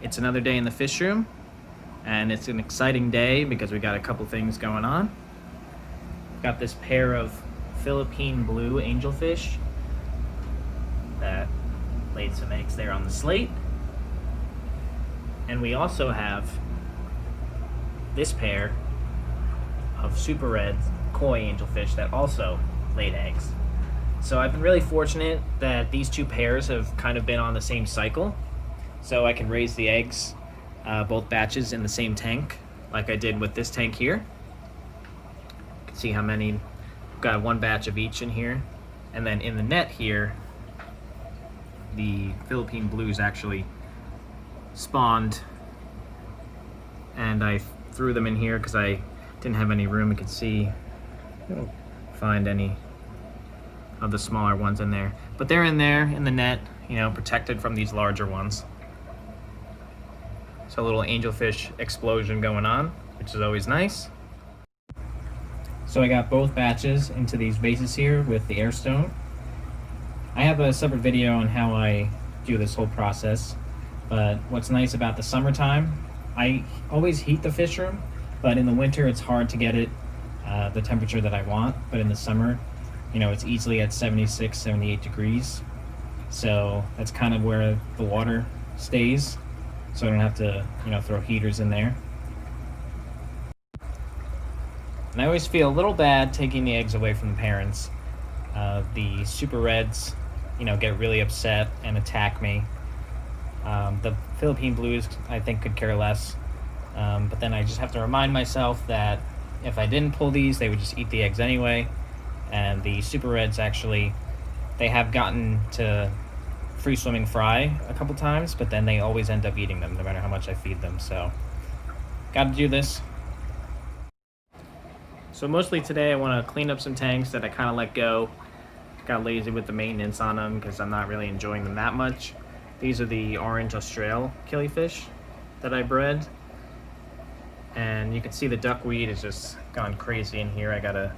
It's another day in the fish room, and it's an exciting day because we got a couple things going on. Got this pair of Philippine blue angelfish that laid some eggs there on the slate. And we also have this pair of super red koi angelfish that also laid eggs. So I've been really fortunate that these two pairs have kind of been on the same cycle. So I can raise the eggs, both batches in the same tank, like I did with this tank here. You can see how many, got one batch of each in here. And then in the net here, the Philippine blues actually spawned, and I threw them in here because I didn't have any room. You can see, I don't find any of the smaller ones in there, but they're in there in the net, you know, protected from these larger ones. So a little angelfish explosion going on, which is always nice. So I got both batches into these vases here with the air stone. I have a separate video on how I do this whole process, but what's nice about the summertime, I always heat the fish room, but in the winter it's hard to get it the temperature that I want. But in the summer, you know, it's easily at 76, 78 degrees. So that's kind of where the water stays. So I don't have to, you know, throw heaters in there. And I always feel a little bad taking the eggs away from the parents. The super reds, you know, get really upset and attack me. The Philippine blues, I think, could care less. But then I just have to remind myself that if I didn't pull these, they would just eat the eggs anyway. And the super reds, actually, they have gotten to free swimming fry a couple times, but then they always end up eating them no matter how much I feed them. So got to do this. So mostly today I want to clean up some tanks that I kind of let go. Got lazy with the maintenance on them because I'm not really enjoying them that much. These are the orange Australian killifish that I bred, and you can see the duckweed has just gone crazy in here. I gotta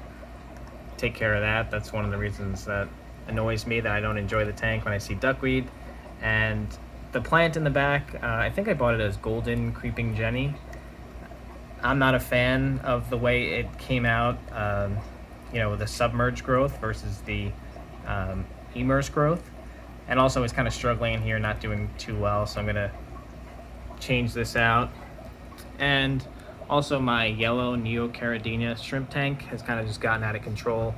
take care of that. That's one of the reasons that annoys me, that I don't enjoy the tank when I see duckweed. And the plant in the back, I think I bought it as golden creeping jenny. I'm not a fan of the way it came out, you know, with the submerged growth versus the immersed growth. And also it's kind of struggling in here, not doing too well, so I'm gonna change this out. And also my yellow Neocaridina shrimp tank has kind of just gotten out of control.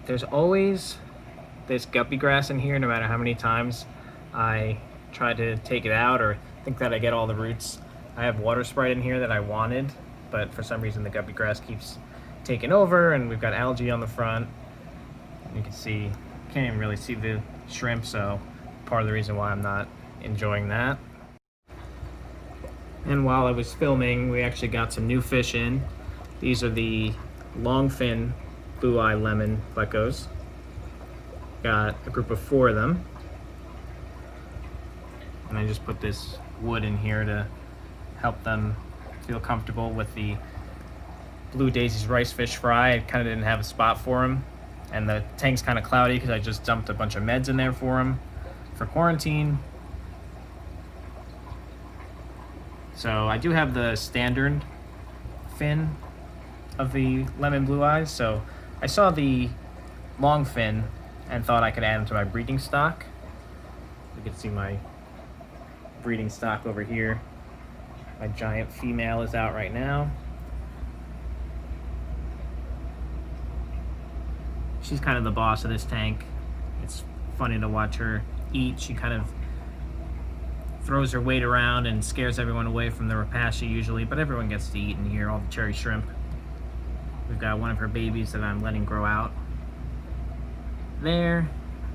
There's always this guppy grass in here, no matter how many times I try to take it out or think that I get all the roots. I have water sprite in here that I wanted, but for some reason the guppy grass keeps taking over, and we've got algae on the front. You can see, can't even really see the shrimp, so part of the reason why I'm not enjoying that. And while I was filming, we actually got some new fish in. These are the Longfin blue eye lemon Plecos. Got a group of 4 of them. And I just put this wood in here to help them feel comfortable with the Blue Daisy's rice fish fry. I kind of didn't have a spot for them. And the tank's kind of cloudy because I just dumped a bunch of meds in there for them for quarantine. So I do have the standard fin of the lemon blue eyes. So I saw the long fin and thought I could add them to my breeding stock. You can see my breeding stock over here. My giant female is out right now. She's kind of the boss of this tank. It's funny to watch her eat. She kind of throws her weight around and scares everyone away from the rapacia usually, but everyone gets to eat in here, all the cherry shrimp. We've got one of her babies that I'm letting grow out there,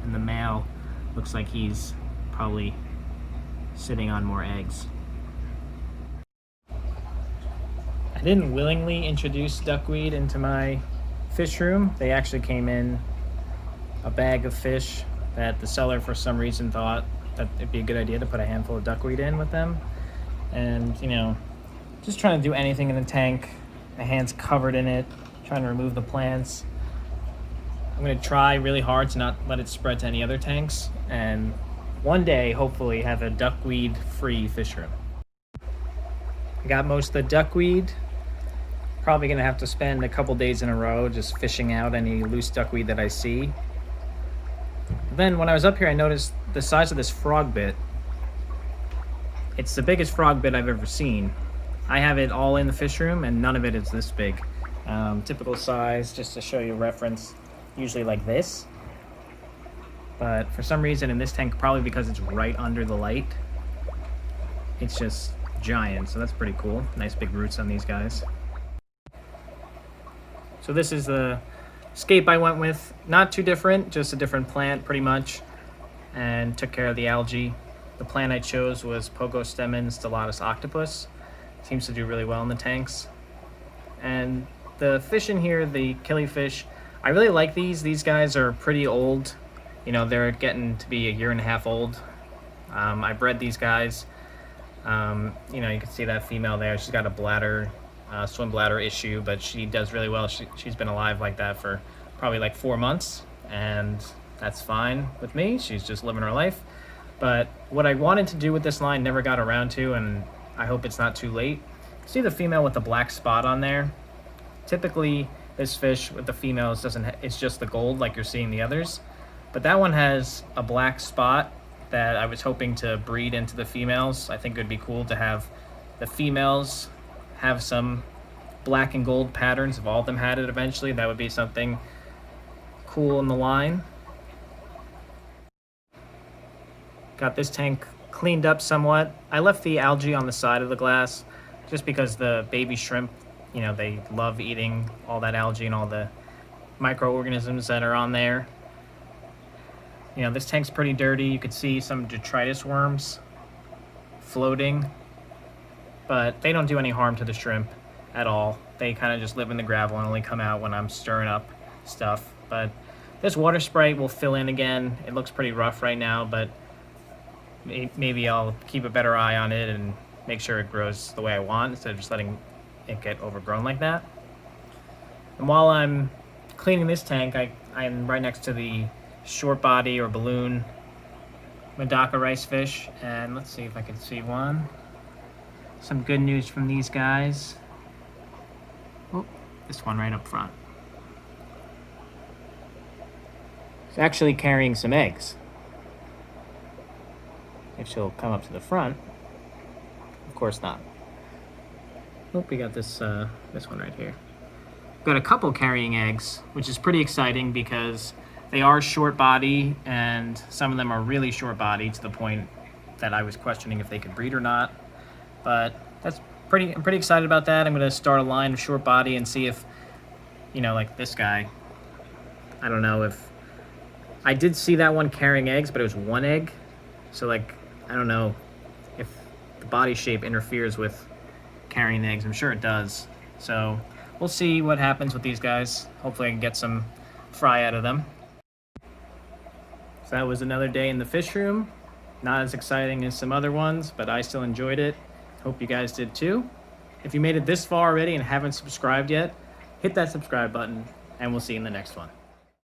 and the male looks like he's probably sitting on more eggs. I didn't willingly introduce duckweed into my fish room. They actually came in a bag of fish that the seller for some reason thought that it'd be a good idea to put a handful of duckweed in with them. And, you know, just trying to do anything in the tank. My hand's covered in it, trying to remove the plants. I'm gonna try really hard to not let it spread to any other tanks, and one day, hopefully, have a duckweed-free fish room. I got most of the duckweed. Probably gonna have to spend a couple days in a row just fishing out any loose duckweed that I see. Then when I was up here, I noticed the size of this frog bit. It's the biggest frog bit I've ever seen. I have it all in the fish room and none of it is this big. Typical size, just to show you a reference, usually like this. But for some reason in this tank, probably because it's right under the light, it's just giant, so that's pretty cool. Nice big roots on these guys. So this is the scape I went with. Not too different, just a different plant pretty much, and took care of the algae. The plant I chose was Pogostemon stellatus octopus. Seems to do really well in the tanks. And the fish in here, the killifish, I really like these. These guys are pretty old. You know, they're getting to be a year and a half old. I bred these guys. You know, you can see that female there. She's got a bladder, swim bladder issue, but she does really well. She's been alive like that for probably like 4 months, and that's fine with me. She's just living her life. But what I wanted to do with this line never got around to, and I hope it's not too late. See the female with the black spot on there? Typically, this fish with the females it's just the gold like you're seeing the others. But that one has a black spot that I was hoping to breed into the females. I think it would be cool to have the females have some black and gold patterns. If all of them had it eventually, that would be something cool in the line. Got this tank cleaned up somewhat. I left the algae on the side of the glass just because the baby shrimp, you know, they love eating all that algae and all the microorganisms that are on there. You know, this tank's pretty dirty. You could see some detritus worms floating, but they don't do any harm to the shrimp at all. They kind of just live in the gravel and only come out when I'm stirring up stuff. But this water sprite will fill in again. It looks pretty rough right now, but maybe I'll keep a better eye on it and make sure it grows the way I want instead of just letting it get overgrown like that. And while I'm cleaning this tank, I'm right next to the short body or balloon Medaka rice fish, and let's see if I can see one. Some good news from these guys. Oh, this one right up front. It's actually carrying some eggs. If she'll come up to the front. Of course not. Oh, we got this one right here. Got a couple carrying eggs, which is pretty exciting because they are short body, and some of them are really short body to the point that I was questioning if they could breed or not. But I'm pretty excited about that. I'm gonna start a line of short body and see if, you know, like this guy. I don't know if I did see that one carrying eggs, but it was one egg. So like, I don't know if the body shape interferes with carrying eggs. I'm sure it does. So we'll see what happens with these guys. Hopefully I can get some fry out of them. So that was another day in the fish room. Not as exciting as some other ones, but I still enjoyed it. Hope you guys did too. If you made it this far already and haven't subscribed yet, hit that subscribe button, and we'll see you in the next one.